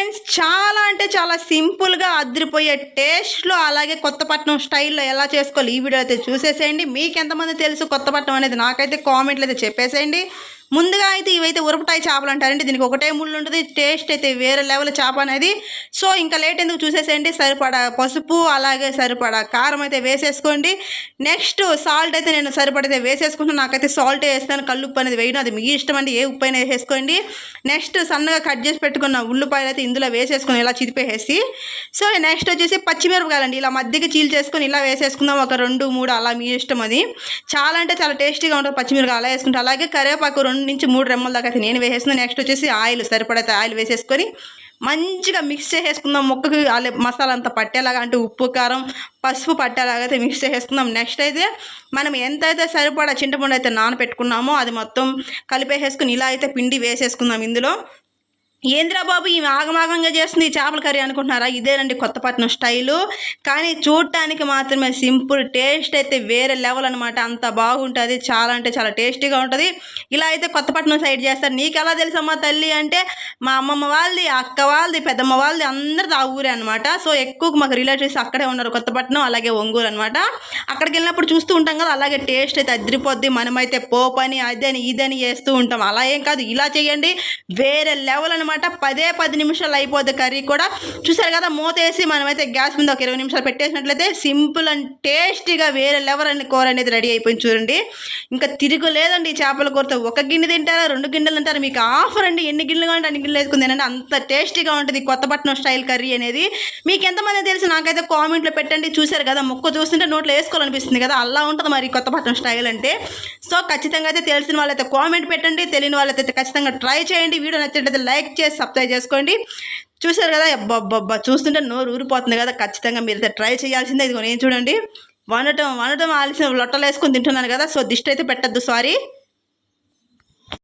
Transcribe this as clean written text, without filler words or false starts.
Friends, చాలా అంటే చాలా సింపుల్గా అదిరిపోయే టేస్ట్లో అలాగే కొత్తపట్నం స్టైల్లో ఎలా చేసుకోవాలి ఈ వీడియో అయితే చూసేసేయండి. మీకు ఎంతమంది తెలుసు కొత్తపట్నం అనేది నాకైతే కామెంట్లు అయితే చెప్పేసేయండి. ముందుగా అయితే ఇవైతే ఉరపటాయి చేపలు అంటారండి. దీనికి ఒకటే ముళ్ళు ఉంటుంది. టేస్ట్ అయితే వేరే లెవెల్ చేప అనేది. సో ఇంకా లేట్ ఎందుకు చూసేసేయండి. సరిపడా పసుపు అలాగే సరిపడా కారం అయితే వేసేసుకోండి. నెక్స్ట్ సాల్ట్ అయితే నేను సరిపడితే వేసేసుకుంటాను. నాకైతే సాల్ట్ వేస్తాను, కల్లుప్పు అనేది వేయను, అది మీ ఇష్టం అండి. ఏ ఉప్పు అయినా వేసేసుకోండి. నెక్స్ట్ సన్నగా కట్ చేసి పెట్టుకున్న ఉల్లిపాయలు అయితే ఇందులో వేసేసుకొని ఇలా చిదిపేసి, సో నెక్స్ట్ వచ్చేసి పచ్చిమిరపకాయలు అండి. ఇలా మధ్యకి చీల్ చేసుకొని ఇలా వేసేసుకుందాం. ఒక 2-3 అలా మీ ఇష్టం. అది చాలా అంటే చాలా టేస్టీగా ఉంటుంది పచ్చిమిరపకాయ అలా వేసుకుంటే. అలాగే కరివేపాకు 2 నుంచి 3 రెమ్మల దాకా అయితే నేను వేసేస్తున్నాను. నెక్స్ట్ వచ్చేసి ఆయిల్ సరిపడైతే ఆయిల్ వేసేసుకొని మంచిగా మిక్స్ చేసేసుకుందాం. ముక్కకి మసాలా అంతా పట్టేలాగా, అంటే ఉప్పు కారం పసుపు పట్టేలాగా అయితే మిక్స్ చేసేసుకుందాం. నెక్స్ట్ అయితే మనం ఎంతైతే సరిపడా చింతపండు అయితే నానపెట్టుకున్నామో అది మొత్తం కలిపేసేసుకుని ఇలా అయితే పిండి వేసేసుకుందాం ఇందులో. ఏంద్రా బాబు ఈమె ఆగమాగంగా చేస్తుంది ఈ చేపల కర్రీ అనుకుంటున్నారా? ఇదేనండి కొత్తపట్నం స్టైలు. కానీ చూడటానికి మాత్రమే సింపుల్, టేస్ట్ అయితే వేరే లెవెల్ అనమాట. అంత బాగుంటుంది, చాలా అంటే చాలా టేస్టీగా ఉంటుంది. ఇలా అయితే కొత్తపట్నం సైడ్ చేస్తారు. నీకు ఎలా తెలుసమ్మా తల్లి అంటే, మా అమ్మమ్మ వాళ్ళది, అక్క వాళ్ళది, పెద్దమ్మ వాళ్ళది అందరిది ఆ ఊరే అనమాట. సో ఎక్కువ మాకు రిలేటివ్స్ అక్కడే ఉన్నారు, కొత్తపట్నం అలాగే ఒంగోలు అనమాట. అక్కడికి వెళ్ళినప్పుడు చూస్తూ ఉంటాం కదా, అలాగే టేస్ట్ అయితే అదిరిపోద్ది. మనమైతే పోపని అదని ఇదని చేస్తూ ఉంటాం. అలా ఏం కాదు, ఇలా చేయండి, వేరే లెవెల్ అనమాట. 10 నిమిషాలు అయిపోద్ది కర్రీ కూడా. చూసారు కదా, మూత వేసి మనమైతే గ్యాస్ మీద ఒక 20 నిమిషాలు పెట్టేసినట్లయితే సింపుల్ అండ్ టేస్టీగా వేరే లెవెల్ అని కూర అనేది రెడీ అయిపోయింది. చూడండి, ఇంకా తిరుగులేదండి ఈ చేపల కూరతో. ఒక గిన్నె తింటారా, 2 గిన్నెలు తింటారా, మీకు ఆఫర్ అండి. ఎన్ని గిన్నెలు కావాలంటే అన్ని గిన్నెలు వేసుకుని తినండి. అంత టేస్టీగా ఉంటుంది కొత్తపట్నం స్టైల్ కర్రీ అనేది. మీకు ఎంతమంది తెలుసు నాకైతే కామెంట్లో పెట్టండి. చూసారు కదా, ముక్క చూస్తుంటే నోట్లో వేసుకోవాలనిపిస్తుంది కదా, అలా ఉంటుంది మరి కొత్తపట్నం స్టైల్ అంటే. సో ఖచ్చితంగా అయితే తెలిసిన వాళ్ళైతే కామెంట్ పెట్టండి, తెలియని వాళ్ళైతే ఖచ్చితంగా ట్రై చేయండి. వీడియో నచ్చినట్లయితే లైక్ చేసి సబ్స్క్రైబ్ చేసుకోండి. చూసారు కదా, అబ్బబ్బబ్బా చూస్తుంటే నోరు ఊరిపోతుంది కదా. ఖచ్చితంగా మీరైతే ట్రై చేయాల్సిందే. ఇదిగో నేను చూడండి, వండటం ఆలస్యం లొట్టలు వేసుకొని తింటున్నాను కదా. సో దిష్టి అయితే పెట్టద్దు, సారీ.